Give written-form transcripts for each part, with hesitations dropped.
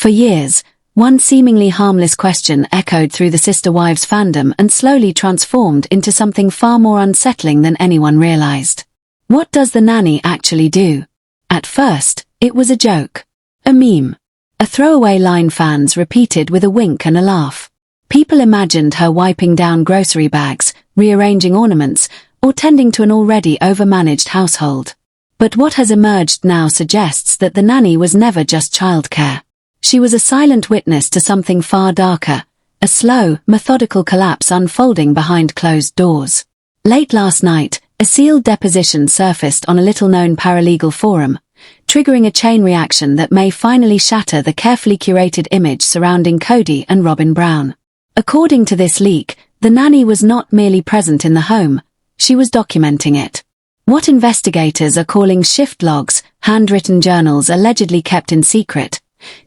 For years, one seemingly harmless question echoed through the sister wives' fandom and slowly transformed into something far more unsettling than anyone realized. What does the nanny actually do? At first, it was a joke. A meme. A throwaway line fans repeated with a wink and a laugh. People imagined her wiping down grocery bags, rearranging ornaments, or tending to an already overmanaged household. But what has emerged now suggests that the nanny was never just childcare. She was a silent witness to something far darker, a slow, methodical collapse unfolding behind closed doors. Late last night, a sealed deposition surfaced on a little-known paralegal forum, triggering a chain reaction that may finally shatter the carefully curated image surrounding Cody and Robyn Brown. According to this leak, the nanny was not merely present in the home, she was documenting it. What investigators are calling shift logs, handwritten journals allegedly kept in secret,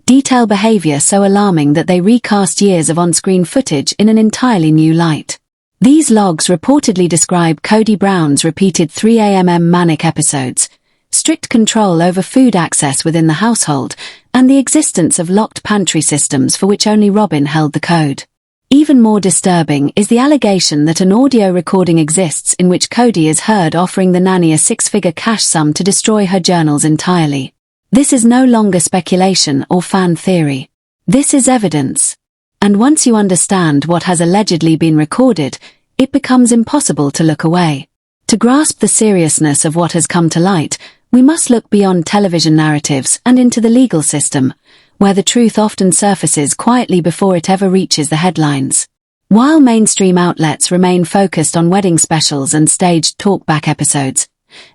detail behavior so alarming that they recast years of on-screen footage in an entirely new light. These logs reportedly describe Cody Brown's repeated 3 a.m. manic episodes, strict control over food access within the household, and the existence of locked pantry systems for which only Robyn held the code. Even more disturbing is the allegation that an audio recording exists in which Cody is heard offering the nanny a six-figure cash sum to destroy her journals entirely. This is no longer speculation or fan theory. This is evidence. And once you understand what has allegedly been recorded, it becomes impossible to look away. To grasp the seriousness of what has come to light, we must look beyond television narratives and into the legal system, where the truth often surfaces quietly before it ever reaches the headlines. While mainstream outlets remain focused on wedding specials and staged talkback episodes,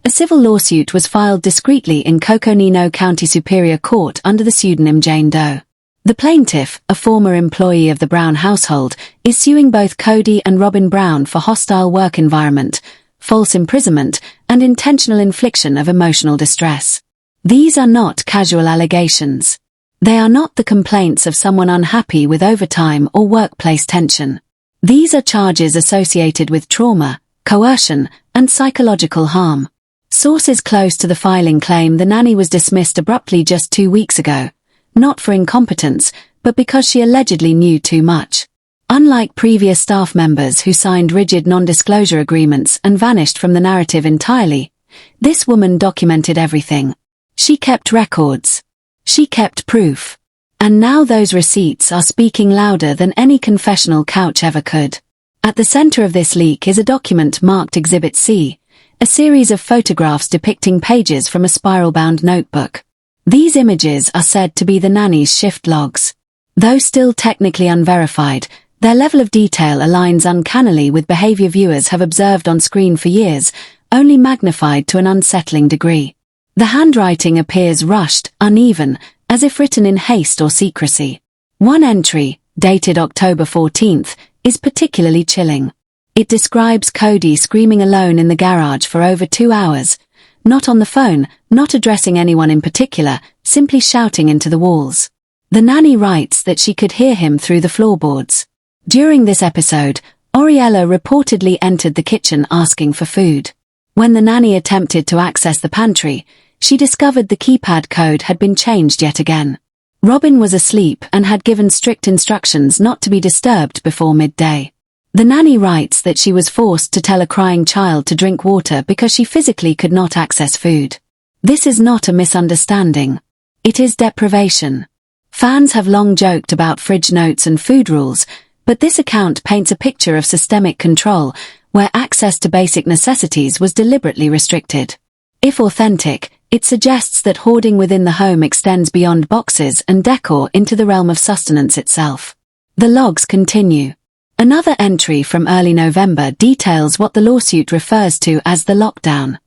a civil lawsuit was filed discreetly in Coconino County Superior Court under the pseudonym Jane Doe. The plaintiff, a former employee of the Brown household, is suing both Cody and Robyn Brown for hostile work environment, false imprisonment, and intentional infliction of emotional distress. These are not casual allegations. They are not the complaints of someone unhappy with overtime or workplace tension. These are charges associated with trauma, coercion, and psychological harm. Sources close to the filing claim the nanny was dismissed abruptly just 2 weeks ago, not for incompetence, but because she allegedly knew too much. Unlike previous staff members who signed rigid non-disclosure agreements and vanished from the narrative entirely, this woman documented everything. She kept records. She kept proof. And now those receipts are speaking louder than any confessional couch ever could. At the center of this leak is a document marked Exhibit C, a series of photographs depicting pages from a spiral-bound notebook. These images are said to be the nanny's shift logs. Though still technically unverified, their level of detail aligns uncannily with behavior viewers have observed on screen for years, only magnified to an unsettling degree. The handwriting appears rushed, uneven, as if written in haste or secrecy. One entry, dated October 14th, is particularly chilling. It describes Cody screaming alone in the garage for over 2 hours, not on the phone, not addressing anyone in particular, simply shouting into the walls. The nanny writes that she could hear him through the floorboards. During this episode, Oriella reportedly entered the kitchen asking for food. When the nanny attempted to access the pantry, she discovered the keypad code had been changed yet again. Robyn was asleep and had given strict instructions not to be disturbed before midday. The nanny writes that she was forced to tell a crying child to drink water because she physically could not access food. This is not a misunderstanding. It is deprivation. Fans have long joked about fridge notes and food rules, but this account paints a picture of systemic control, where access to basic necessities was deliberately restricted. If authentic, it suggests that hoarding within the home extends beyond boxes and decor into the realm of sustenance itself. The logs continue. Another entry from early November details what the lawsuit refers to as the lockdown.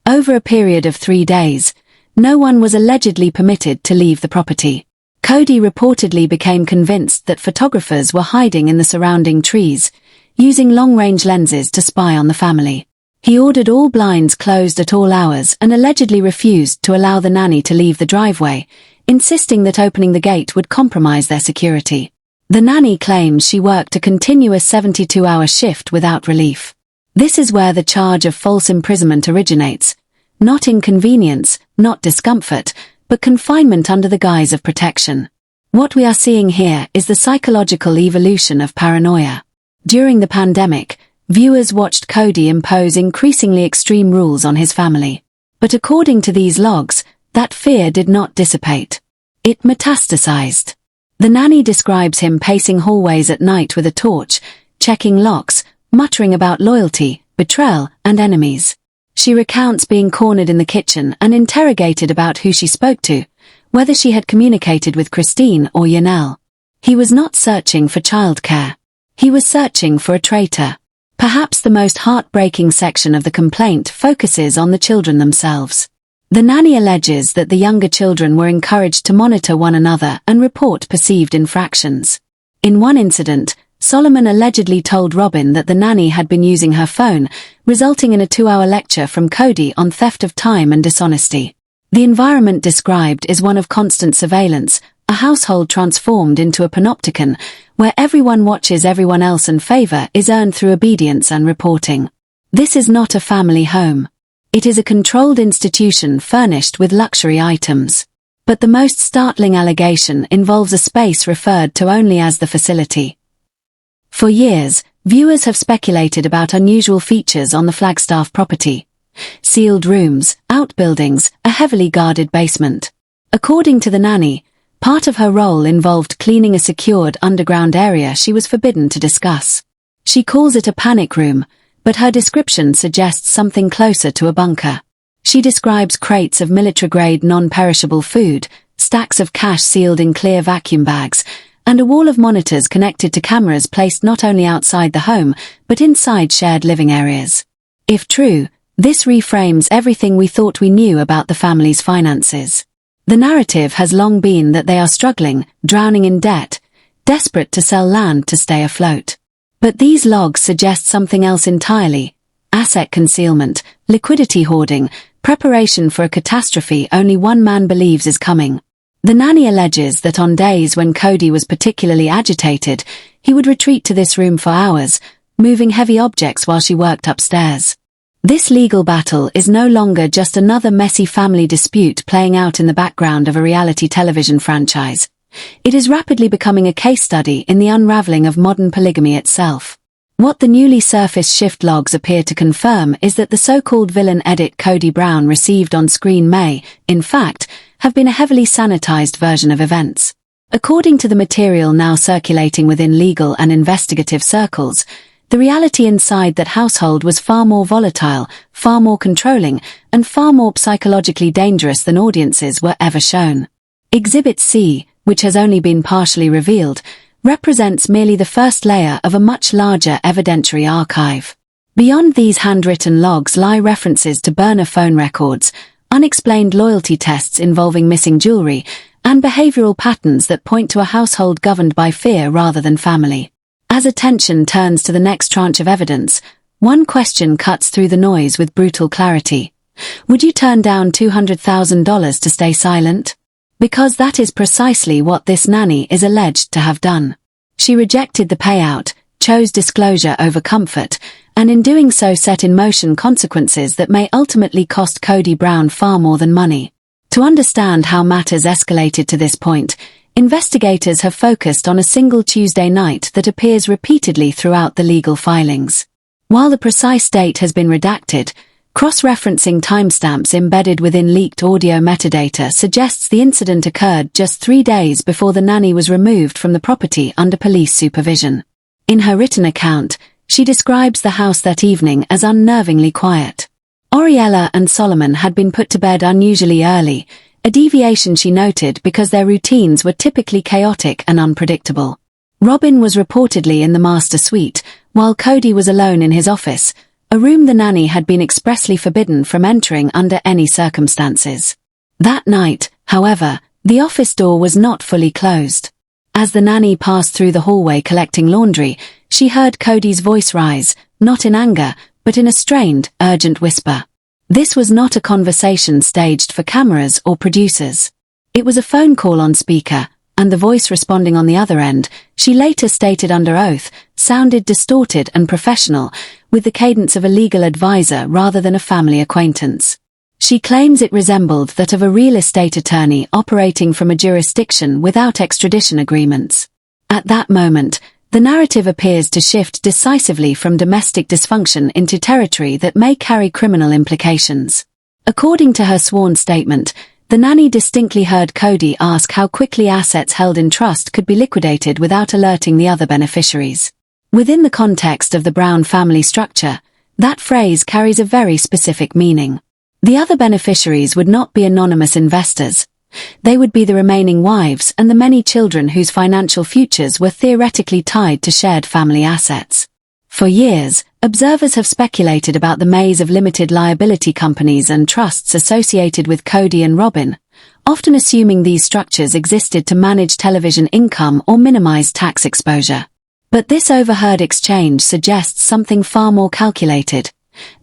Over a period of 3 days, no one was allegedly permitted to leave the property. Cody reportedly became convinced that photographers were hiding in the surrounding trees, using long-range lenses to spy on the family. He ordered all blinds closed at all hours and allegedly refused to allow the nanny to leave the driveway, insisting that opening the gate would compromise their security. The nanny claims she worked a continuous 72-hour shift without relief. This is where the charge of false imprisonment originates. Not inconvenience, not discomfort, but confinement under the guise of protection. What we are seeing here is the psychological evolution of paranoia. During the pandemic, viewers watched Cody impose increasingly extreme rules on his family. But according to these logs, that fear did not dissipate. It metastasized. The nanny describes him pacing hallways at night with a torch, checking locks, muttering about loyalty, betrayal, and enemies. She recounts being cornered in the kitchen and interrogated about who she spoke to, whether she had communicated with Christine or Yanel. He was not searching for childcare. He was searching for a traitor. Perhaps the most heartbreaking section of the complaint focuses on the children themselves. The nanny alleges that the younger children were encouraged to monitor one another and report perceived infractions. In one incident, Solomon allegedly told Robyn that the nanny had been using her phone, resulting in a 2-hour lecture from Cody on theft of time and dishonesty. The environment described is one of constant surveillance, a household transformed into a panopticon, where everyone watches everyone else and favor is earned through obedience and reporting. This is not a family home. It is a controlled institution furnished with luxury items. But the most startling allegation involves a space referred to only as the facility. For years, viewers have speculated about unusual features on the Flagstaff property. Sealed rooms, outbuildings, a heavily guarded basement. According to the nanny, part of her role involved cleaning a secured underground area she was forbidden to discuss. She calls it a panic room, but her description suggests something closer to a bunker. She describes crates of military-grade non-perishable food, stacks of cash sealed in clear vacuum bags, and a wall of monitors connected to cameras placed not only outside the home, but inside shared living areas. If true, this reframes everything we thought we knew about the family's finances. The narrative has long been that they are struggling, drowning in debt, desperate to sell land to stay afloat. But these logs suggest something else entirely: asset concealment, liquidity hoarding, preparation for a catastrophe only one man believes is coming. The nanny alleges that on days when Cody was particularly agitated, he would retreat to this room for hours, moving heavy objects while she worked upstairs. This legal battle is no longer just another messy family dispute playing out in the background of a reality television franchise. It is rapidly becoming a case study in the unraveling of modern polygamy itself. What the newly surfaced shift logs appear to confirm is that the so-called villain edit Cody Brown received on screen may, in fact, have been a heavily sanitized version of events. According to the material now circulating within legal and investigative circles, the reality inside that household was far more volatile, far more controlling, and far more psychologically dangerous than audiences were ever shown. Exhibit C, which has only been partially revealed, represents merely the first layer of a much larger evidentiary archive. Beyond these handwritten logs lie references to burner phone records, unexplained loyalty tests involving missing jewelry, and behavioral patterns that point to a household governed by fear rather than family. As attention turns to the next tranche of evidence, one question cuts through the noise with brutal clarity. Would you turn down $200,000 to stay silent? Because that is precisely what this nanny is alleged to have done. She rejected the payout, chose disclosure over comfort, and in doing so set in motion consequences that may ultimately cost Cody Brown far more than money. To understand how matters escalated to this point, investigators have focused on a single Tuesday night that appears repeatedly throughout the legal filings. While the precise date has been redacted, cross-referencing timestamps embedded within leaked audio metadata suggests the incident occurred just 3 days before the nanny was removed from the property under police supervision. In her written account, she describes the house that evening as unnervingly quiet. Oriella and Solomon had been put to bed unusually early, a deviation she noted because their routines were typically chaotic and unpredictable. Robyn was reportedly in the master suite, while Cody was alone in his office, a room the nanny had been expressly forbidden from entering under any circumstances. That night, however, the office door was not fully closed. As the nanny passed through the hallway collecting laundry, she heard Cody's voice rise, not in anger, but in a strained, urgent whisper. This was not a conversation staged for cameras or producers. It was a phone call on speaker, and the voice responding on the other end, she later stated under oath, sounded distorted and professional, with the cadence of a legal advisor rather than a family acquaintance. She claims it resembled that of a real estate attorney operating from a jurisdiction without extradition agreements. At that moment, the narrative appears to shift decisively from domestic dysfunction into territory that may carry criminal implications. According to her sworn statement, the nanny distinctly heard Cody ask how quickly assets held in trust could be liquidated without alerting the other beneficiaries. Within the context of the Brown family structure, that phrase carries a very specific meaning. The other beneficiaries would not be anonymous investors. They would be the remaining wives and the many children whose financial futures were theoretically tied to shared family assets. For years, observers have speculated about the maze of limited liability companies and trusts associated with Cody and Robyn, often assuming these structures existed to manage television income or minimize tax exposure. But this overheard exchange suggests something far more calculated.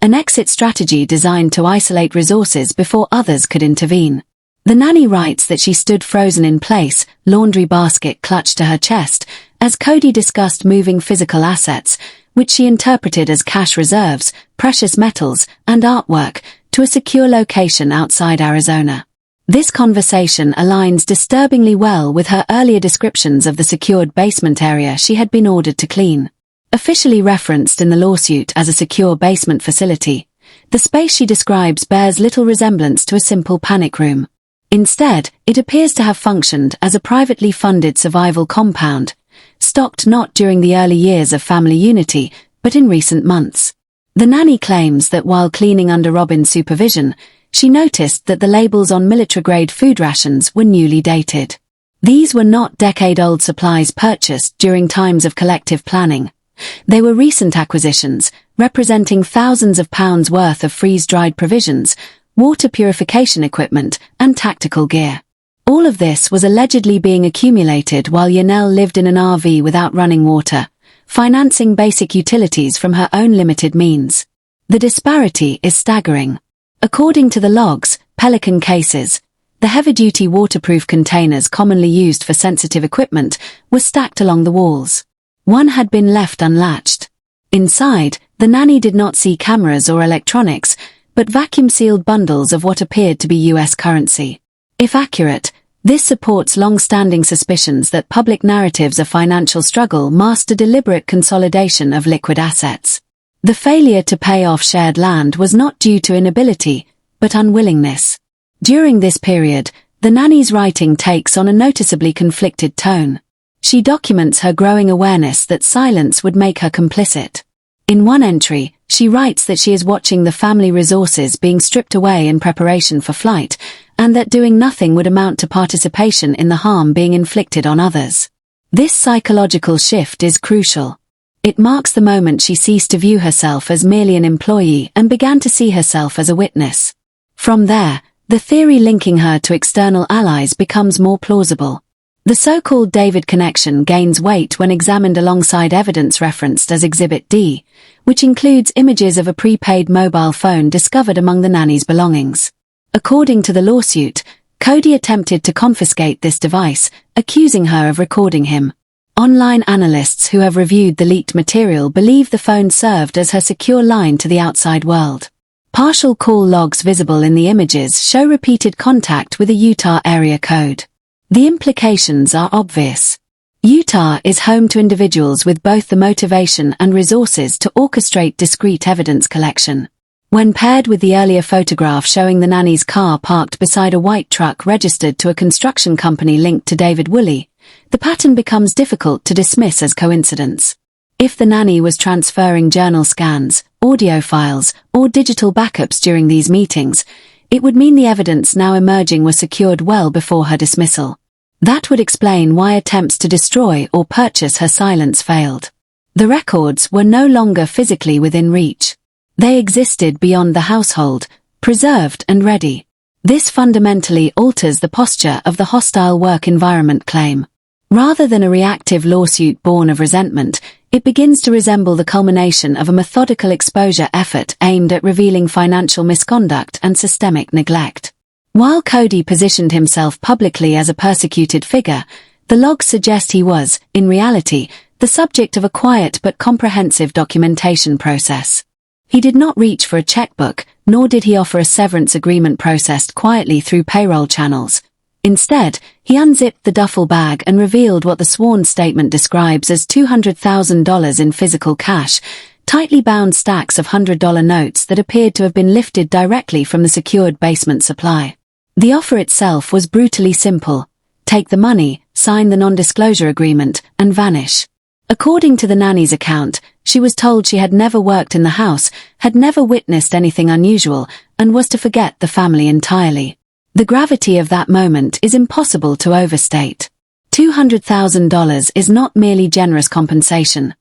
An exit strategy designed to isolate resources before others could intervene. The nanny writes that she stood frozen in place, laundry basket clutched to her chest, as Cody discussed moving physical assets, which she interpreted as cash reserves, precious metals, and artwork, to a secure location outside Arizona. This conversation aligns disturbingly well with her earlier descriptions of the secured basement area she had been ordered to clean. Officially referenced in the lawsuit as a secure basement facility, the space she describes bears little resemblance to a simple panic room. Instead, it appears to have functioned as a privately funded survival compound, stocked not during the early years of family unity, but in recent months. The nanny claims that while cleaning under Robyn's supervision, she noticed that the labels on military-grade food rations were newly dated. These were not decade-old supplies purchased during times of collective planning. They were recent acquisitions, representing thousands of pounds worth of freeze-dried provisions, water purification equipment, and tactical gear. All of this was allegedly being accumulated while Yanelle lived in an RV without running water, financing basic utilities from her own limited means. The disparity is staggering. According to the logs, Pelican cases, the heavy-duty waterproof containers commonly used for sensitive equipment were stacked along the walls. One had been left unlatched. Inside, the nanny did not see cameras or electronics, but vacuum-sealed bundles of what appeared to be US currency. If accurate, this supports long-standing suspicions that public narratives of financial struggle masked a deliberate consolidation of liquid assets. The failure to pay off shared land was not due to inability, but unwillingness. During this period, the nanny's writing takes on a noticeably conflicted tone. She documents her growing awareness that silence would make her complicit. In one entry, she writes that she is watching the family resources being stripped away in preparation for flight, and that doing nothing would amount to participation in the harm being inflicted on others. This psychological shift is crucial. It marks the moment she ceased to view herself as merely an employee and began to see herself as a witness. From there, the theory linking her to external allies becomes more plausible. The so-called David connection gains weight when examined alongside evidence referenced as Exhibit D, which includes images of a prepaid mobile phone discovered among the nanny's belongings. According to the lawsuit, Cody attempted to confiscate this device, accusing her of recording him. Online analysts who have reviewed the leaked material believe the phone served as her secure line to the outside world. Partial call logs visible in the images show repeated contact with a Utah area code. The implications are obvious. Utah is home to individuals with both the motivation and resources to orchestrate discrete evidence collection. When paired with the earlier photograph showing the nanny's car parked beside a white truck registered to a construction company linked to David Woolley, the pattern becomes difficult to dismiss as coincidence. If the nanny was transferring journal scans, audio files, or digital backups during these meetings, it would mean the evidence now emerging was secured well before her dismissal. That would explain why attempts to destroy or purchase her silence failed. The records were no longer physically within reach. They existed beyond the household, preserved and ready. This fundamentally alters the posture of the hostile work environment claim. Rather than a reactive lawsuit born of resentment, it begins to resemble the culmination of a methodical exposure effort aimed at revealing financial misconduct and systemic neglect. While Cody positioned himself publicly as a persecuted figure, the logs suggest he was, in reality, the subject of a quiet but comprehensive documentation process. He did not reach for a checkbook, nor did he offer a severance agreement processed quietly through payroll channels. Instead, he unzipped the duffel bag and revealed what the sworn statement describes as $200,000 in physical cash, tightly bound stacks of $100 notes that appeared to have been lifted directly from the secured basement supply. The offer itself was brutally simple. Take the money, sign the non-disclosure agreement, and vanish. According to the nanny's account, she was told she had never worked in the house, had never witnessed anything unusual, and was to forget the family entirely. The gravity of that moment is impossible to overstate. $200,000 is not merely generous compensation.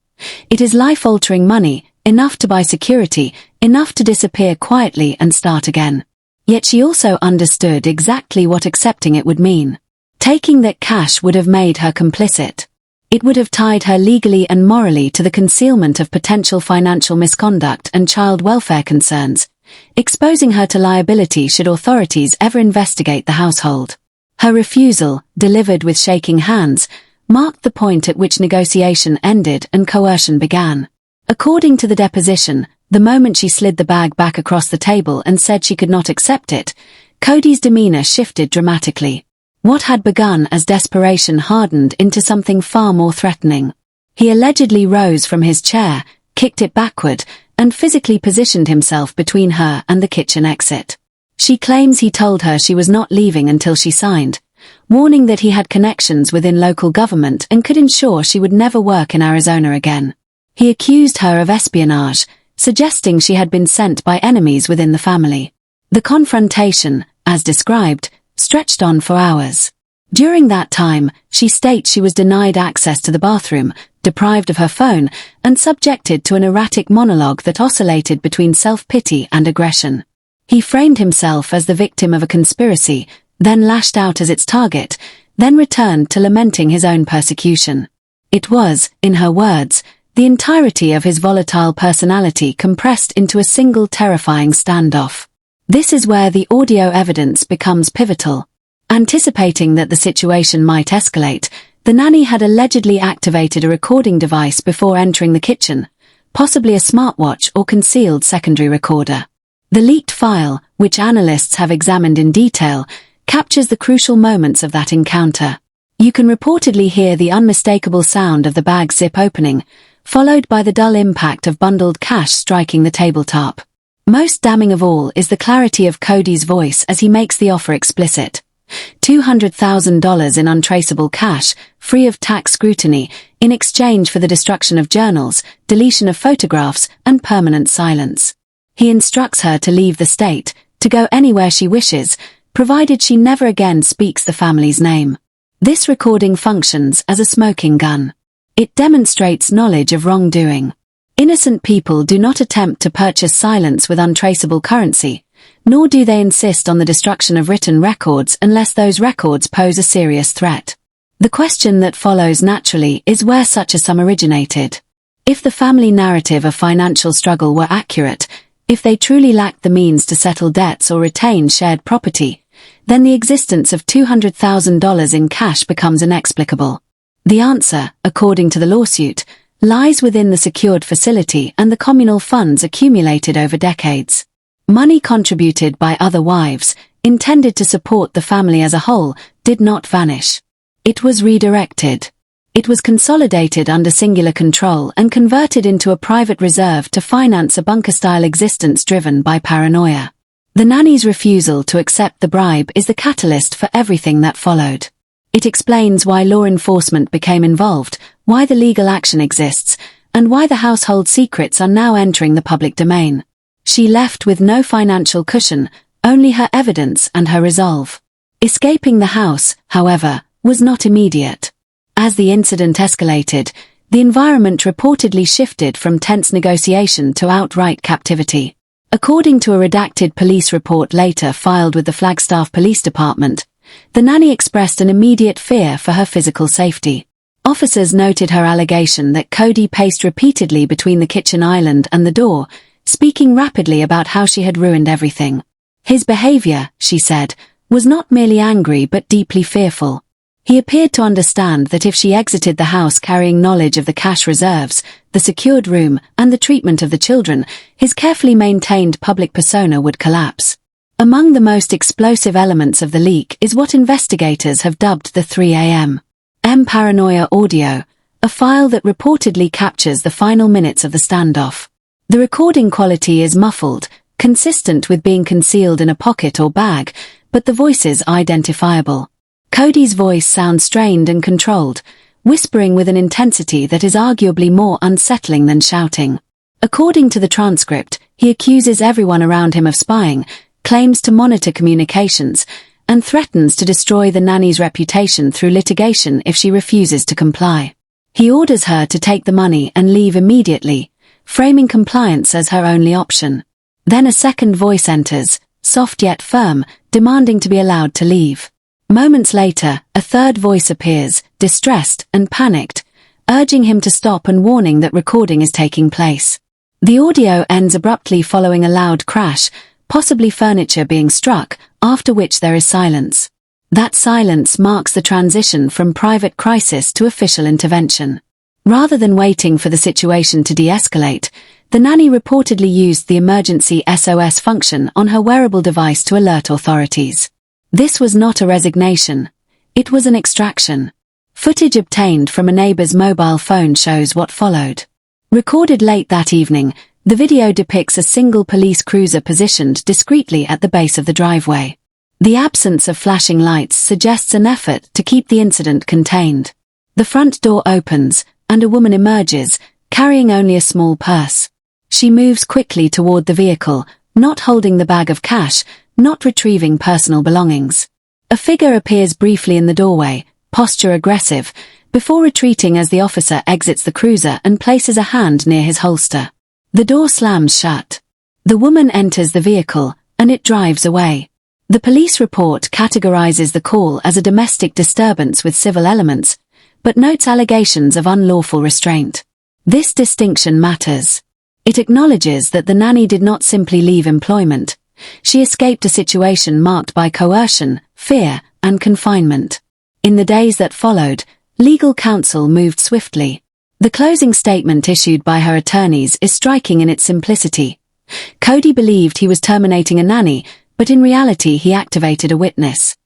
It is life-altering money, enough to buy security, enough to disappear quietly and start again. Yet she also understood exactly what accepting it would mean. Taking that cash would have made her complicit. It would have tied her legally and morally to the concealment of potential financial misconduct and child welfare concerns, exposing her to liability should authorities ever investigate the household. Her refusal, delivered with shaking hands, marked the point at which negotiation ended and coercion began. According to the deposition, the moment she slid the bag back across the table and said she could not accept it, Cody's demeanor shifted dramatically. What had begun as desperation hardened into something far more threatening. He allegedly rose from his chair, kicked it backward, and physically positioned himself between her and the kitchen exit. She claims he told her she was not leaving until she signed, warning that he had connections within local government and could ensure she would never work in Arizona again. He accused her of espionage, suggesting she had been sent by enemies within the family. The confrontation, as described, stretched on for hours. During that time, she states she was denied access to the bathroom, deprived of her phone, and subjected to an erratic monologue that oscillated between self-pity and aggression. He framed himself as the victim of a conspiracy, then lashed out as its target, then returned to lamenting his own persecution. It was, in her words, the entirety of his volatile personality compressed into a single terrifying standoff. This is where the audio evidence becomes pivotal. Anticipating that the situation might escalate, the nanny had allegedly activated a recording device before entering the kitchen, possibly a smartwatch or concealed secondary recorder. The leaked file, which analysts have examined in detail, captures the crucial moments of that encounter. You can reportedly hear the unmistakable sound of the bag zip opening, followed by the dull impact of bundled cash striking the tabletop. Most damning of all is the clarity of Cody's voice as he makes the offer explicit. $200,000 in untraceable cash, free of tax scrutiny, in exchange for the destruction of journals, deletion of photographs, and permanent silence. He instructs her to leave the state, to go anywhere she wishes, provided she never again speaks the family's name. This recording functions as a smoking gun. It demonstrates knowledge of wrongdoing. Innocent people do not attempt to purchase silence with untraceable currency, nor do they insist on the destruction of written records unless those records pose a serious threat. The question that follows naturally is where such a sum originated. If the family narrative of financial struggle were accurate, if they truly lacked the means to settle debts or retain shared property, then the existence of $200,000 in cash becomes inexplicable. The answer, according to the lawsuit, lies within the secured facility and the communal funds accumulated over decades. Money contributed by other wives, intended to support the family as a whole, did not vanish. It was redirected. It was consolidated under singular control and converted into a private reserve to finance a bunker-style existence driven by paranoia. The nanny's refusal to accept the bribe is the catalyst for everything that followed. It explains why law enforcement became involved, why the legal action exists, and why the household secrets are now entering the public domain. She left with no financial cushion, only her evidence and her resolve. Escaping the house, however, was not immediate. As the incident escalated, the environment reportedly shifted from tense negotiation to outright captivity. According to a redacted police report later filed with the Flagstaff Police Department, the nanny expressed an immediate fear for her physical safety. Officers noted her allegation that Cody paced repeatedly between the kitchen island and the door, speaking rapidly about how she had ruined everything. His behavior, she said, was not merely angry but deeply fearful. He appeared to understand that if she exited the house carrying knowledge of the cash reserves, the secured room, and the treatment of the children, his carefully maintained public persona would collapse. Among the most explosive elements of the leak is what investigators have dubbed the 3 a.m. paranoia audio, a file that reportedly captures the final minutes of the standoff. The recording quality is muffled, consistent with being concealed in a pocket or bag, but the voice is identifiable. Cody's voice sounds strained and controlled, whispering with an intensity that is arguably more unsettling than shouting. According to the transcript, he accuses everyone around him of spying, claims to monitor communications, and threatens to destroy the nanny's reputation through litigation if she refuses to comply. He orders her to take the money and leave immediately, framing compliance as her only option. Then a second voice enters, soft yet firm, demanding to be allowed to leave. Moments later, a third voice appears, distressed and panicked, urging him to stop and warning that recording is taking place. The audio ends abruptly following a loud crash, possibly furniture being struck, after which there is silence. That silence marks the transition from private crisis to official intervention. Rather than waiting for the situation to de-escalate, the nanny reportedly used the emergency SOS function on her wearable device to alert authorities. This was not a resignation. It was an extraction. Footage obtained from a neighbor's mobile phone shows what followed. Recorded late that evening, the video depicts a single police cruiser positioned discreetly at the base of the driveway. The absence of flashing lights suggests an effort to keep the incident contained. The front door opens, and a woman emerges, carrying only a small purse. She moves quickly toward the vehicle, not holding the bag of cash, not retrieving personal belongings. A figure appears briefly in the doorway, posture aggressive, before retreating as the officer exits the cruiser and places a hand near his holster. The door slams shut. The woman enters the vehicle, and it drives away. The police report categorizes the call as a domestic disturbance with civil elements, but notes allegations of unlawful restraint. This distinction matters. It acknowledges that the nanny did not simply leave employment. She escaped a situation marked by coercion, fear, and confinement. In the days that followed, legal counsel moved swiftly. The closing statement issued by her attorneys is striking in its simplicity. Cody believed he was terminating a nanny, but in reality he activated a witness.